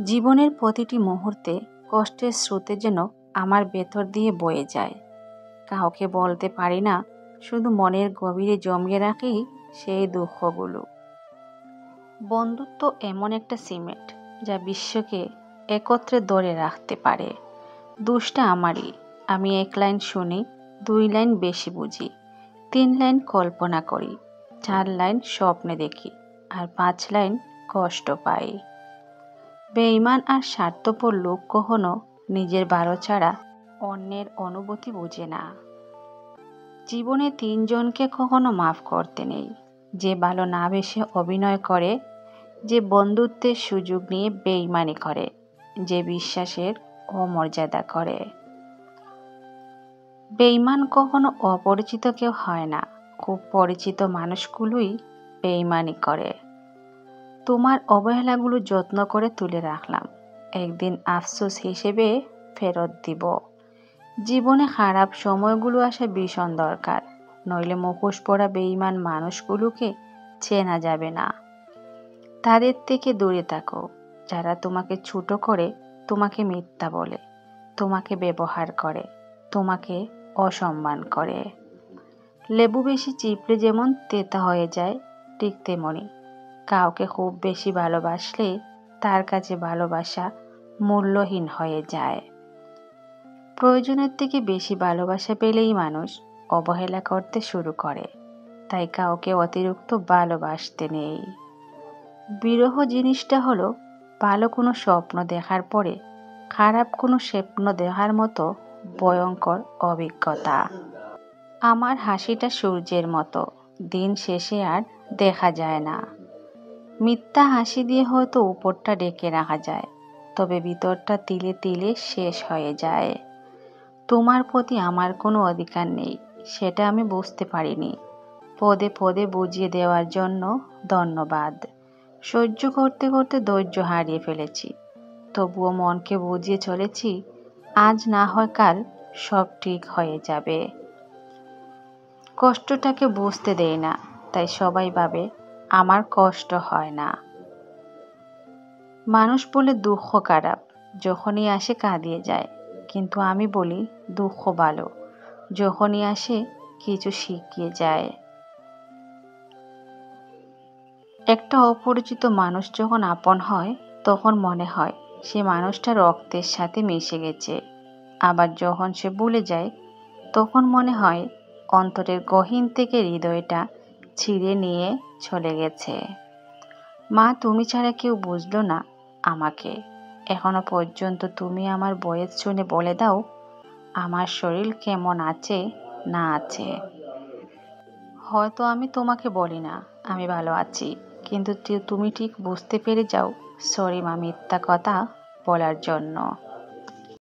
জীবনের প্রতিটি মুহূর্তে কষ্টের স্রোতে যেন আমার ভেতর দিয়ে বয়ে যায়। কাউকে বলতে পারি না, শুধু মনের গভীরে জমিয়ে রাখি সেই দুঃখগুলো। বন্ধুত্ব এমন একটা সিমেন্ট যা বিশ্বকে একত্রে ধরে রাখতে পারে। দোষটা আমারই। আমি 1 লাইন শুনি, 2 লাইন বেশি বুঝি, 3 লাইন কল্পনা করি, 4 লাইন স্বপ্নে দেখি, আর 5 লাইন কষ্ট পাই। বেঈমান আর স্বার্থপর লোক কখনো নিজের ভালো ছাড়া অন্যের অনুভূতি বুঝে না। জীবনে 3 জনকে কখনো মাফ করতে নেই: যে ভালো না বেসে অভিনয় করে, যে বন্ধুত্বের সুযোগ নিয়ে বেঈমানি করে, যে বিশ্বাসের অমর্যাদা করে। বেঈমান কখনো অপরিচিত কেউ হয় না, খুব পরিচিত মানুষগুলোই বেঈমানি করে। তোমার অবহেলাগুলো যত্ন করে তুলে রাখলাম, একদিন আফসোস হিসেবে ফেরত দিব। জীবনে খারাপ সময়গুলো আসা ভীষণ দরকার, নইলে মুখোশ পরা বেঈমান মানুষগুলোকে চেনা যাবে না। তাদের থেকে দূরে থাকো, যারা তোমাকে ছোট করে, তোমাকে মিথ্যা বলে, তোমাকে ব্যবহার করে, তোমাকে অসম্মান করে। লেবু বেশি চিপলে যেমন তেতা হয়ে যায়, ঠিক তেমনি কাউকে খুব বেশি ভালোবাসলে তার কাছে ভালোবাসা মূল্যহীন হয়ে যায়। প্রয়োজনের থেকে বেশি ভালোবাসা পেলেই মানুষ অবহেলা করতে শুরু করে, তাই কাউকে অতিরিক্ত ভালোবাসতে নেই। বিরহ জিনিসটা হলো ভালো কোনো স্বপ্ন দেখার পরে খারাপ কোনো স্বপ্ন দেখার মতো ভয়ঙ্কর অভিজ্ঞতা। আমার হাসিটা সূর্যের মতো, দিন শেষে আর দেখা যায় না। মিথ্যা হাসি দিয়ে হয়তো উপরটা ঢেকে রাখা যায়, তবে ভিতরটা তিলে তিলে শেষ হয়ে যায়। তোমার প্রতি আমার কোনো অধিকার নেই, সেটা আমি বুঝতে পারিনি। পদে পদে বুঝিয়ে দেওয়ার জন্য ধন্যবাদ। সহ্য করতে করতে ধৈর্য হারিয়ে ফেলেছি, তবুও মনকে বুঝিয়ে চলেছি, আজ না হয় কাল সব ঠিক হয়ে যাবে। কষ্টটাকে বুঝতে দেই না, তাই সবাই ভাবে আমার কষ্ট হয় না। মানুষ বলে দুঃখ খারাপ, যখনই আসে কাঁদিয়ে যায়, কিন্তু আমি বলি দুঃখ ভালো, যখনই আসে কিছু শিখিয়ে যায়। একটা অপরিচিত মানুষ যখন আপন হয়, তখন মনে হয় সে মানুষটা রক্তের সাথে মিশে গেছে। আবার যখন সে ভুলে যায়, তখন মনে হয় অন্তরের গহীন থেকে হৃদয়টা ছিঁড়ে নিয়ে চলে গেছে। মা, তুমি ছাড়া কেউ বুঝলো না আমাকে। এখনো পর্যন্ত তুমি আমার বয়স শুনে বলে দাও আমার শরীর কেমন আছে না আছে। হয়তো আমি তোমাকে বলি না আমি ভালো আছি, কিন্তু তুমি ঠিক বুঝতে পেরে যাও। সরি মা, মিথ্যা কথা বলার জন্য।